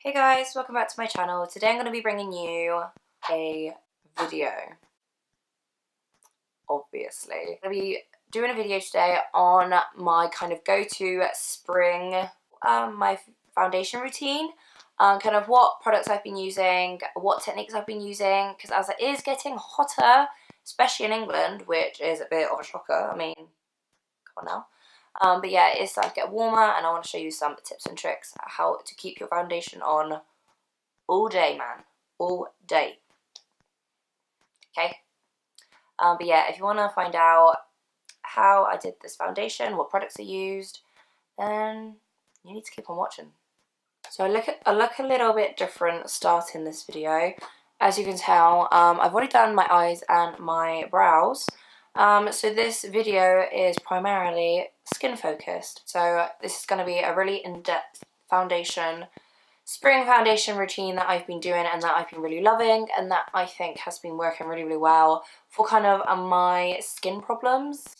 Hey guys, welcome back to my channel. Today I'm going to be bringing you a video, obviously. I'm going to be doing a video today on my kind of go-to spring, my foundation routine, kind of what products I've been using, what techniques I've been using, because as it is getting hotter, especially in England, which is a bit of a shocker, I mean, come on now. But yeah, it's starting to get warmer and I want to show you some tips and tricks how to keep your foundation on all day, man. All day. Okay? But yeah, if you want to find out how I did this foundation, what products I used, then you need to keep on watching. So I look a little bit different starting this video. As you can tell, I've already done my eyes and my brows. So this video is primarily skin focused. So this is going to be a really in-depth spring foundation routine that I've been doing and that I've been really loving and that I think has been working really, really well for kind of my skin problems,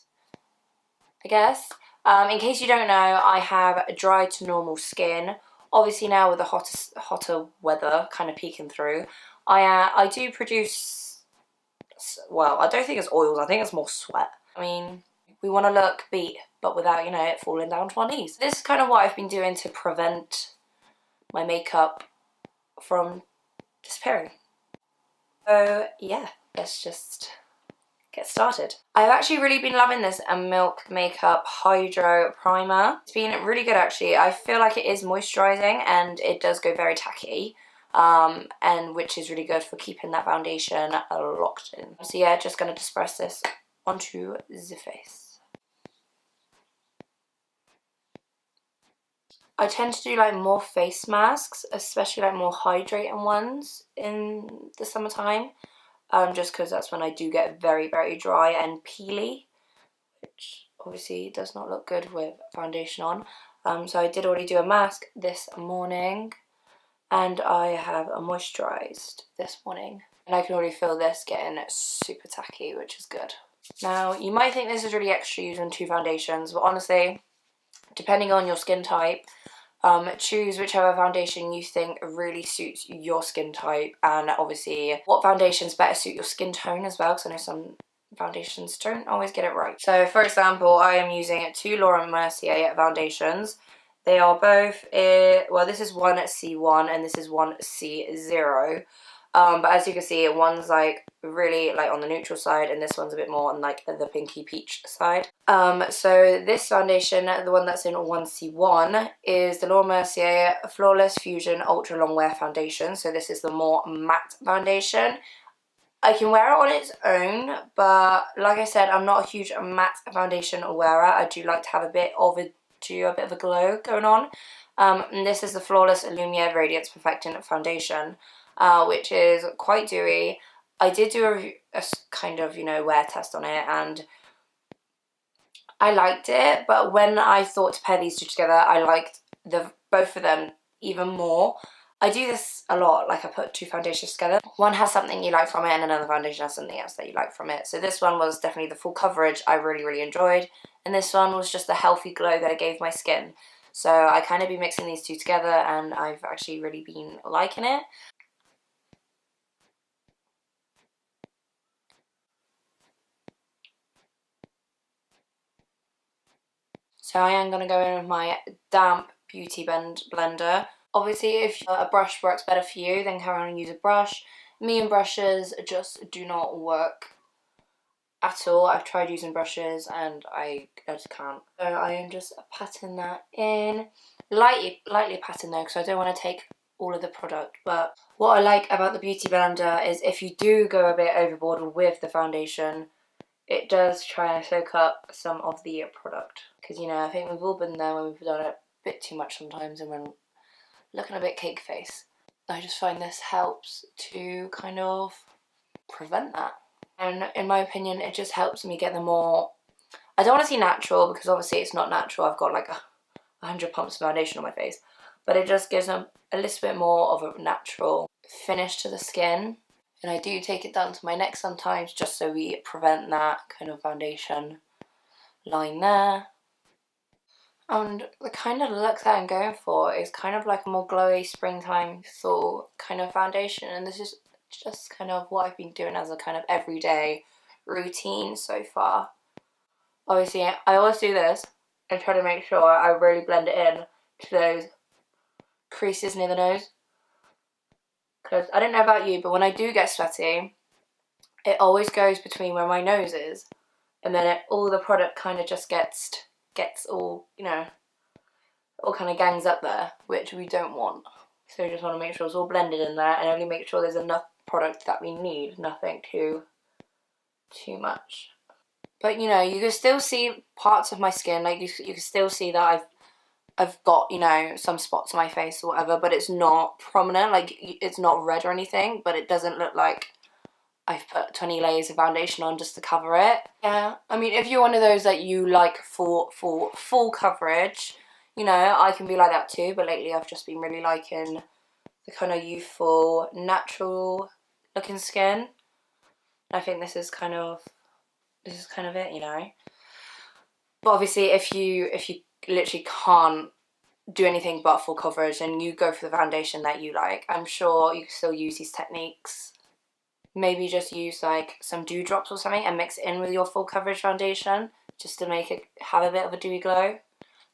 I guess. In case you don't know, I have dry to normal skin. Obviously now with the hotter weather kind of peeking through, I do produce, well, I don't think it's oils, I think it's more sweat. I mean, we want to look beat, but without, you know, it falling down to our knees. This is kind of what I've been doing to prevent my makeup from disappearing. So yeah, let's just get started. I've actually really been loving this Milk Makeup Hydro Primer. It's been really good actually. I feel like it is moisturising and it does go very tacky. And which is really good for keeping that foundation locked in. So yeah, just going to disperse this onto the face. I tend to do like more face masks, especially like more hydrating ones in the summertime, just because that's when I do get very, very dry and peely, which obviously does not look good with foundation on. So I did already do a mask this morning. And I have moisturised this morning. And I can already feel this getting super tacky, which is good. Now, you might think this is really extra using two foundations, but honestly, depending on your skin type, choose whichever foundation you think really suits your skin type. And obviously, what foundations better suit your skin tone as well, because I know some foundations don't always get it right. So, for example, I am using two Laura Mercier foundations. They are both, well, this is one C1 and this is one C0. But as you can see, one's like really like on the neutral side and this one's a bit more on like the pinky peach side. So this foundation, the one that's in 1C1, is the Laura Mercier Flawless Fusion Ultra Long Wear Foundation. So this is the more matte foundation. I can wear it on its own, but like I said, I'm not a huge matte foundation wearer. I do like to have a bit of a glow going on. And this is the Flawless Lumiere Radiance Perfecting Foundation, which is quite dewy. I did do a kind of, you know, wear test on it and I liked it, but when I thought to pair these two together, I liked both of them even more. I do this a lot, like I put two foundations together. One has something you like from it and another foundation has something else that you like from it. So this one was definitely the full coverage I really, really enjoyed. And this one was just the healthy glow that it gave my skin. So I kind of been mixing these two together and I've actually really been liking it. So I am going to go in with my damp beauty blender. Obviously, if a brush works better for you, then carry on and use a brush. Me and brushes just do not work at all. I've tried using brushes and I just can't. So I am just patting that in. Lightly patting though, because I don't want to take all of the product. But what I like about the beauty blender is if you do go a bit overboard with the foundation, it does try and soak up some of the product. Because, you know, I think we've all been there when we've done it a bit too much sometimes and when looking a bit cake face. I just find this helps to kind of prevent that. And in my opinion, it just helps me get the more, I don't want to say natural because obviously it's not natural. I've got like 100 pumps of foundation on my face. But it just gives them a little bit more of a natural finish to the skin. And I do take it down to my neck sometimes just so we prevent that kind of foundation line there. And the kind of look that I'm going for is kind of like a more glowy springtime fall kind of foundation, and this is just kind of what I've been doing as a kind of everyday routine so far. Obviously, I always do this and try to make sure I really blend it in to those creases near the nose. Because I don't know about you, but when I do get sweaty, it always goes between where my nose is, and then all the product kind of just gets all, you know, all kind of gangs up there, which we don't want. So we just want to make sure it's all blended in there and only make sure there's enough product that we need, nothing too much. But you know, you can still see parts of my skin, like you can still see that I've got, you know, some spots on my face or whatever, but it's not prominent, like it's not red or anything, but it doesn't look like I've put 20 layers of foundation on just to cover it. Yeah, I mean, if you're one of those that you like for full coverage, you know, I can be like that too, but lately I've just been really liking the kind of youthful, natural looking skin. I think this is kind of it, you know. But obviously, if you literally can't do anything but full coverage and you go for the foundation that you like, I'm sure you can still use these techniques. Maybe just use like some dewdrops or something and mix it in with your full coverage foundation just to make it have a bit of a dewy glow.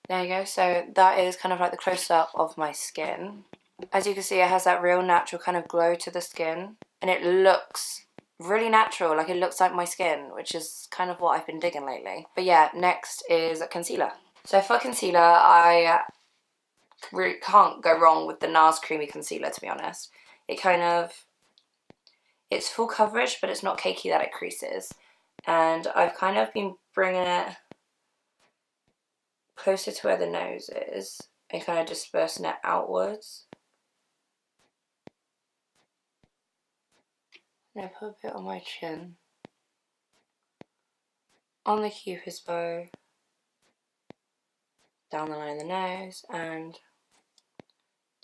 There you go. So that is kind of like the close-up of my skin. As you can see, it has that real natural kind of glow to the skin, and it looks really natural, like it looks like my skin, which is kind of what I've been digging lately. But yeah, next is concealer. So for concealer, I really can't go wrong with the NARS Creamy Concealer, to be honest. It's full coverage, but it's not cakey that it creases. And I've kind of been bringing it closer to where the nose is and kind of dispersing it outwards. And I put a bit on my chin, on the cupid's bow, down the line of the nose, and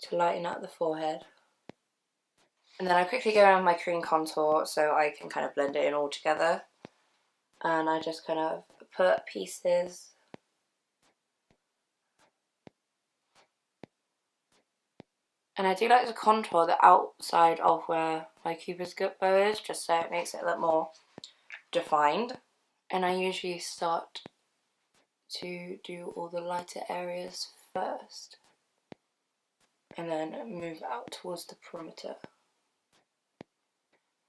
to lighten up the forehead. And then I quickly go around my cream contour so I can kind of blend it in all together. And I just kind of put pieces and I do like to contour the outside of where my cupid's bow is, just so it makes it look more defined. And I usually start to do all the lighter areas first and then move out towards the perimeter.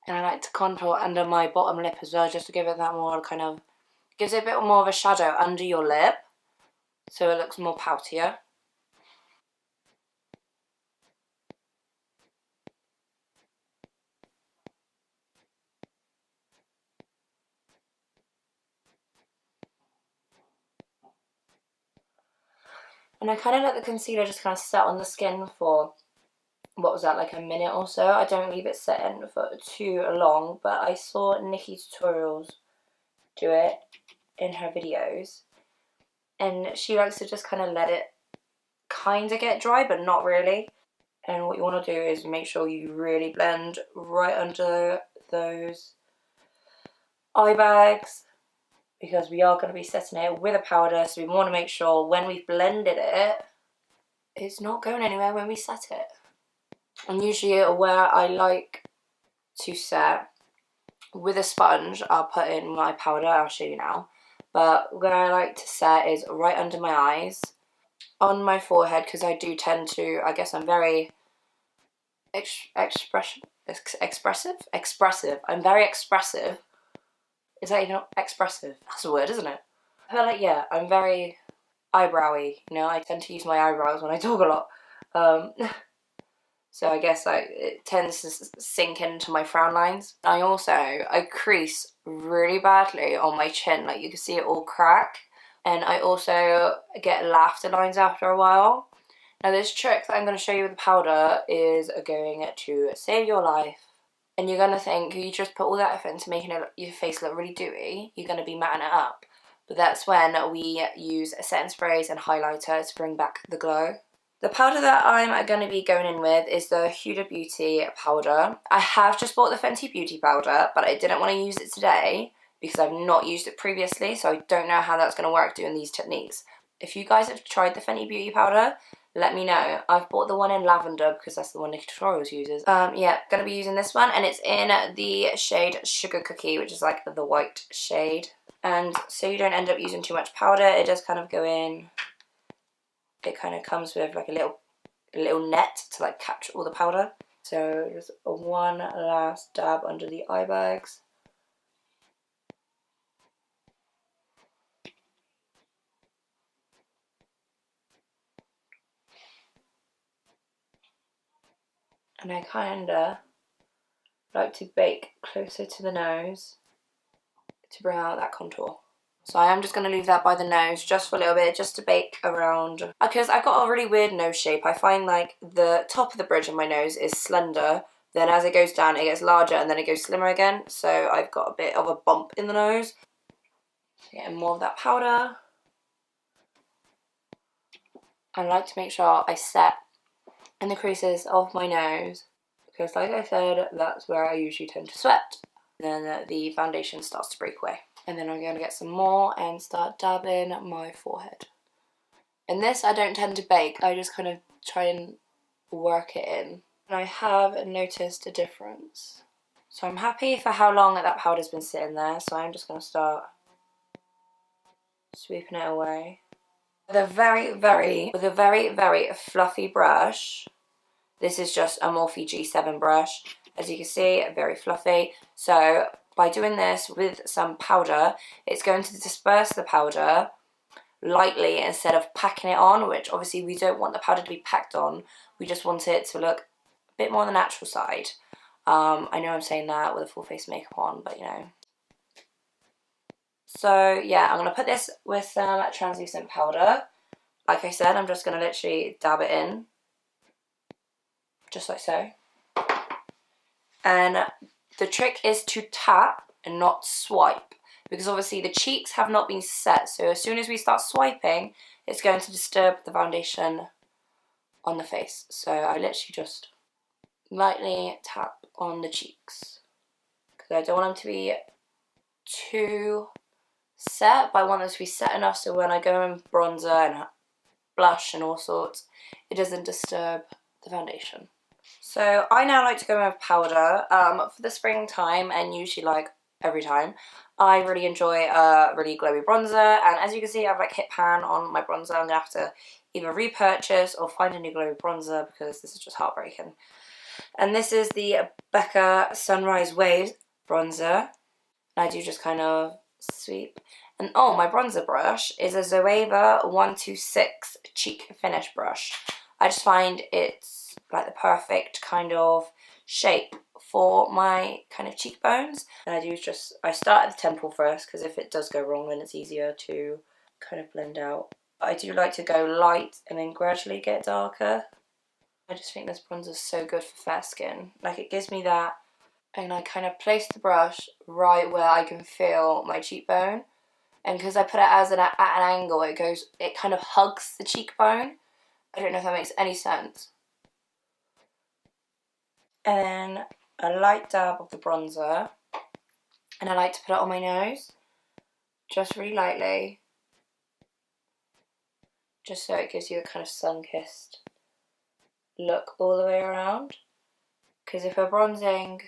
And I like to contour under my bottom lip as well, just to give it that more kind of, gives it a bit more of a shadow under your lip so it looks more poutier. And I kind of let the concealer just kind of set on the skin for, what was that, like a minute or so. I don't leave it set in for too long, but I saw Nikki Tutorials do it in her videos. And she likes to just kind of let it kind of get dry, but not really. And what you want to do is make sure you really blend right under those eye bags, because we are going to be setting it with a powder, so we want to make sure when we've blended it, it's not going anywhere when we set it. And usually where I like to set with a sponge, I'll put in my powder, I'll show you now, but where I like to set is right under my eyes, on my forehead, because I do tend to, I guess I'm very expressive. I'm very expressive. Is that even expressive? That's a word, isn't it? I feel like, yeah, I'm very eyebrowy, you know, I tend to use my eyebrows when I talk a lot. So I guess like it tends to sink into my frown lines. I crease really badly on my chin, like you can see it all crack. And I also get laughter lines after a while. Now this trick that I'm going to show you with the powder is going to save your life. And you're going to think you just put all that effort into making your face look really dewy, you're going to be matting it up. But that's when we use setting sprays and highlighter to bring back the glow. The powder that I'm going to be going in with is the Huda Beauty powder. I have just bought the Fenty Beauty powder, but I didn't want to use it today because I've not used it previously, so I don't know how that's going to work doing these techniques. If you guys have tried the Fenty Beauty powder, let me know. I've bought the one in lavender because that's the one Nikki Tutorials uses. Yeah, gonna be using this one, and it's in the shade Sugar Cookie, which is like the white shade. And so you don't end up using too much powder, it does kind of go in. It kind of comes with like a little net to like capture all the powder. So just one last dab under the eye bags. And I kinda like to bake closer to the nose to bring out that contour. So I am just going to leave that by the nose just for a little bit, just to bake around. Because I've got a really weird nose shape. I find like the top of the bridge of my nose is slender, then as it goes down it gets larger and then it goes slimmer again. So I've got a bit of a bump in the nose. Getting more of that powder. I like to make sure I set in the creases of my nose, because like I said, that's where I usually tend to sweat. Then the foundation starts to break away. And then I'm going to get some more and start dabbing my forehead. And this I don't tend to bake, I just kind of try and work it in. And I have noticed a difference. So I'm happy for how long that powder's been sitting there, so I'm just going to start sweeping it away. With a very, very fluffy brush. This is just a Morphe G7 brush. As you can see, very fluffy. So by doing this with some powder, it's going to disperse the powder lightly instead of packing it on, which obviously we don't want the powder to be packed on. We just want it to look a bit more on the natural side. I know I'm saying that with a full face makeup on, but you know. So yeah, I'm going to put this with some translucent powder. Like I said, I'm just going to literally dab it in. Just like so. And the trick is to tap and not swipe, because obviously the cheeks have not been set, so as soon as we start swiping, it's going to disturb the foundation on the face. So I literally just lightly tap on the cheeks, because I don't want them to be too set, but I want them to be set enough so when I go in bronzer and blush and all sorts, it doesn't disturb the foundation. So I now like to go in with powder for the springtime, and usually like every time. I really enjoy a really glowy bronzer, and as you can see I have like hit pan on my bronzer. I'm going to have to either repurchase or find a new glowy bronzer because this is just heartbreaking. And this is the Becca Sunrise Waves bronzer. And I do just kind of sweep. And oh, my bronzer brush is a Zoeva 126 cheek finish brush. I just find it's like the perfect kind of shape for my kind of cheekbones. And I start at the temple first, because if it does go wrong then it's easier to kind of blend out. But I do like to go light and then gradually get darker. I just think this bronzer is so good for fair skin. Like, it gives me that, and I kind of place the brush right where I can feel my cheekbone. And because I put it at an angle, it kind of hugs the cheekbone. I don't know if that makes any sense. And then a light dab of the bronzer, and I like to put it on my nose, just really lightly, just so it gives you a kind of sun-kissed look all the way around. Because if we're bronzing,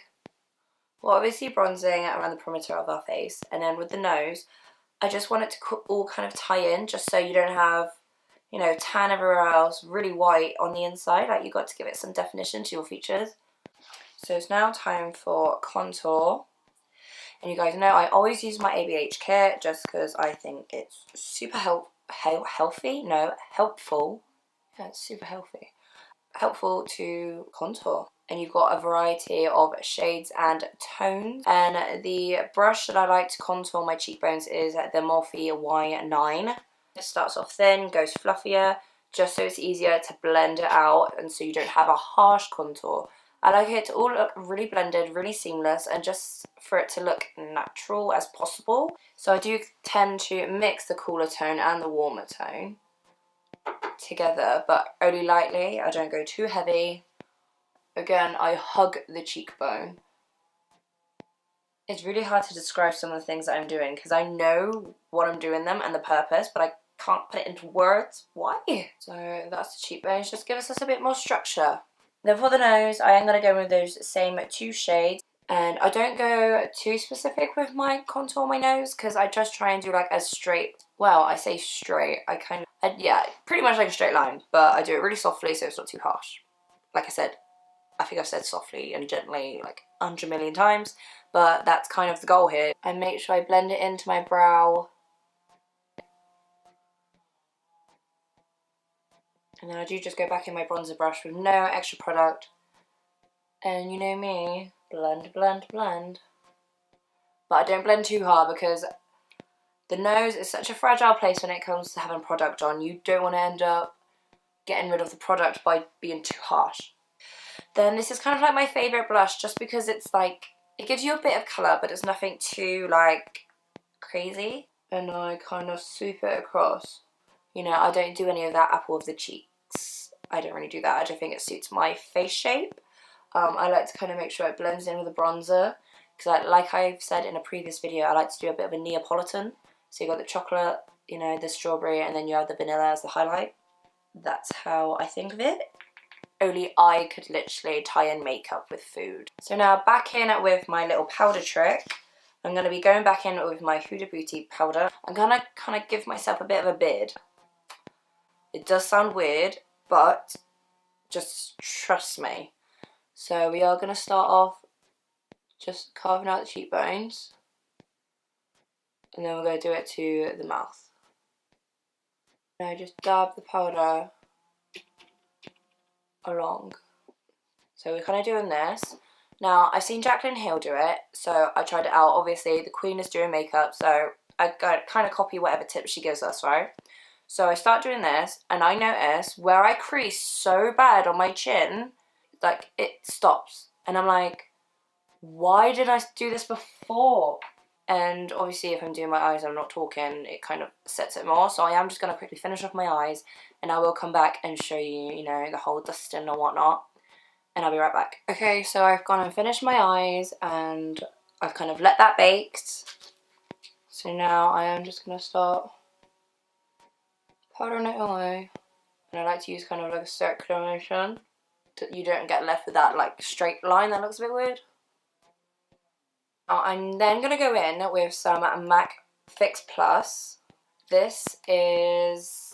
well, obviously bronzing around the perimeter of our face, and then with the nose, I just want it to all kind of tie in, just so you don't have, you know, tan everywhere else, really white on the inside. Like, you got to give it some definition to your features. So it's now time for contour. And you guys know I always use my ABH kit just because I think it's super healthy. No, helpful. Yeah, it's super healthy. Helpful to contour. And you've got a variety of shades and tones. And the brush that I like to contour my cheekbones is the Morphe Y9. It starts off thin, goes fluffier, just so it's easier to blend it out and so you don't have a harsh contour. I like it to all look really blended, really seamless, and just for it to look natural as possible. So I do tend to mix the cooler tone and the warmer tone together, but only lightly. I don't go too heavy. Again, I hug the cheekbone. It's really hard to describe some of the things that I'm doing because I know what I'm doing them and the purpose, but I can't put it into words. Why? So that's the cheekbones. Just gives us a bit more structure. Then for the nose, I am going to go with those same 2 shades. And I don't go too specific with my contour on my nose because I just try and do like a straight, well, I say straight, yeah, pretty much like a straight line, but I do it really softly so it's not too harsh. Like I said, I think I've said softly and gently like 100 million times, but that's kind of the goal here. I make sure I blend it into my brow. And then I do just go back in my bronzer brush with no extra product. And you know me, blend, blend, blend. But I don't blend too hard because the nose is such a fragile place when it comes to having product on. You don't want to end up getting rid of the product by being too harsh. Then this is kind of like my favourite blush just because it's like, it gives you a bit of colour but it's nothing too like crazy. And I kind of swoop it across. You know, I don't do any of that apple of the cheeks. I don't really do that. I don't think it suits my face shape. I like to kind of make sure it blends in with the bronzer. Because like I've said in a previous video, I like to do a bit of a Neapolitan. So you got the chocolate, you know, the strawberry, and then you have the vanilla as the highlight. That's how I think of it. Only I could literally tie in makeup with food. So now back in with my little powder trick. I'm going to be going back in with my Huda Beauty powder. I'm going to kind of give myself a bit of a beard. It does sound weird, but just trust me. So we are going to start off just carving out the cheekbones. And then we're going to do it to the mouth. Now just dab the powder along. So we're kind of doing this. Now, I've seen Jaclyn Hill do it, so I tried it out. Obviously, the queen is doing makeup, so I kind of copy whatever tips she gives us, right? So I start doing this, and I notice where I crease so bad on my chin, like, it stops. And I'm like, why did I do this before? And obviously, if I'm doing my eyes and I'm not talking, it kind of sets it more. So I am just going to quickly finish off my eyes, and I will come back and show you, you know, the whole dusting and whatnot. And I'll be right back. Okay, so I've gone and finished my eyes and I've kind of let that bake. So now I am just going to start powdering it away. And I like to use kind of like a circular motion. You don't get left with that like straight line that looks a bit weird. Now I'm then going to go in with some MAC Fix Plus. This is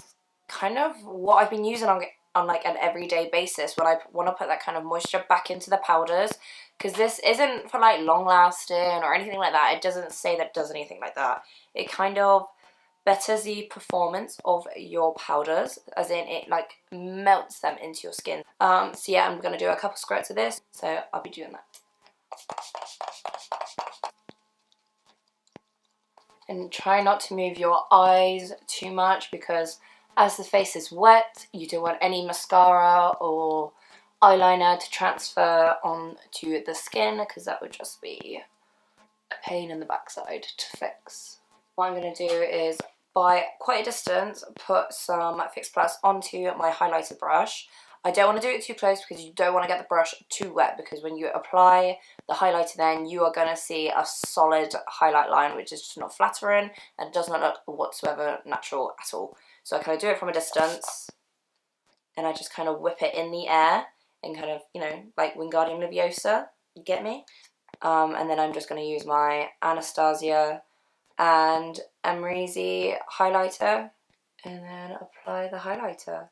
kind of what I've been using on like an everyday basis when I want to put that kind of moisture back into the powders, because this isn't for like long lasting or anything like that. It doesn't say that it does anything like that. It kind of betters the performance of your powders, as in it like melts them into your skin. So yeah, I'm going to do a couple squirts of this, so I'll be doing that. And try not to move your eyes too much, because as the face is wet, you don't want any mascara or eyeliner to transfer onto the skin, because that would just be a pain in the backside to fix. What I'm going to do is, by quite a distance, put some Fix Plus onto my highlighter brush. I don't want to do it too close because you don't want to get the brush too wet, because when you apply the highlighter then you are going to see a solid highlight line which is just not flattering and does not look whatsoever natural at all. So I kind of do it from a distance and I just kind of whip it in the air and kind of, you know, like Wingardium Leviosa, you get me? And then I'm just going to use my Anastasia and Amrezy highlighter and then apply the highlighter.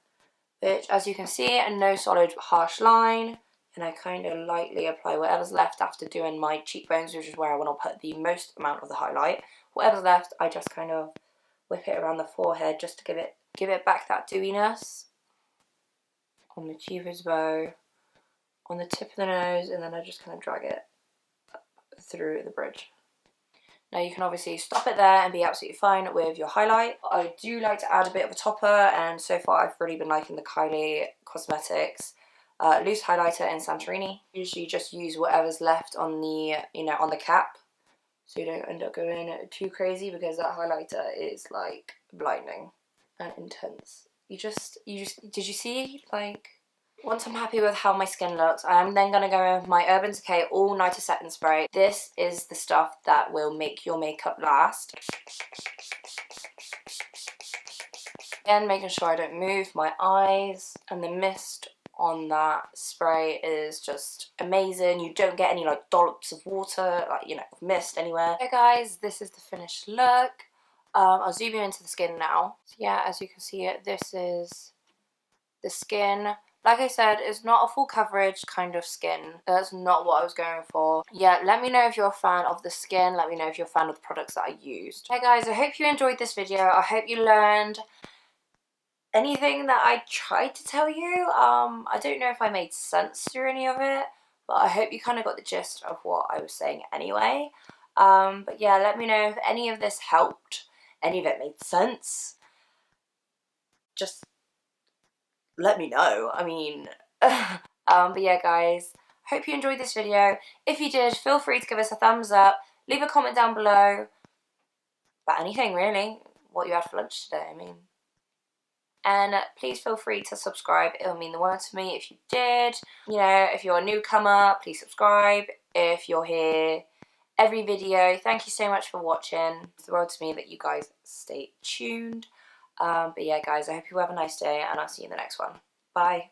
Which, as you can see, no solid harsh line, and I kind of lightly apply whatever's left after doing my cheekbones, which is where I want to put the most amount of the highlight. Whatever's left, I just kind of whip it around the forehead just to give it back that dewiness. On the cupid's bow, on the tip of the nose, and then I just kind of drag it up through the bridge. Now you can obviously stop it there and be absolutely fine with your highlight. I do like to add a bit of a topper, and so far I've really been liking the Kylie Cosmetics loose highlighter in Santorini. Usually just use whatever's left on the, you know, on the cap, so you don't end up going too crazy, because that highlighter is like blinding and intense. Did you see, like, once I'm happy with how my skin looks, I am then going to go with my Urban Decay All Nighter Setting Spray. This is the stuff that will make your makeup last. Again, making sure I don't move my eyes, and the mist on that spray is just amazing. You don't get any like dollops of water, like, you know, of mist anywhere. Okay guys, this is the finished look. I'll zoom you into the skin now. So yeah, as you can see it, this is the skin. Like I said, it's not a full coverage kind of skin. That's not what I was going for. Yeah, let me know if you're a fan of the skin. Let me know if you're a fan of the products that I used. Hey guys, I hope you enjoyed this video. I hope you learned anything that I tried to tell you. I don't know if I made sense through any of it, but I hope you kind of got the gist of what I was saying anyway. But yeah, let me know if any of this helped, any of it made sense. Just let me know. I mean, but yeah guys, hope you enjoyed this video. If you did, feel free to give us a thumbs up, leave a comment down below about anything really, what you had for lunch today, I mean. And please feel free to subscribe, it'll mean the world to me if you did. You know, if you're a newcomer, please subscribe. If you're here every video, thank you so much for watching. It's the world to me that you guys stay tuned. But yeah guys, I hope you have a nice day, and I'll see you in the next one. Bye.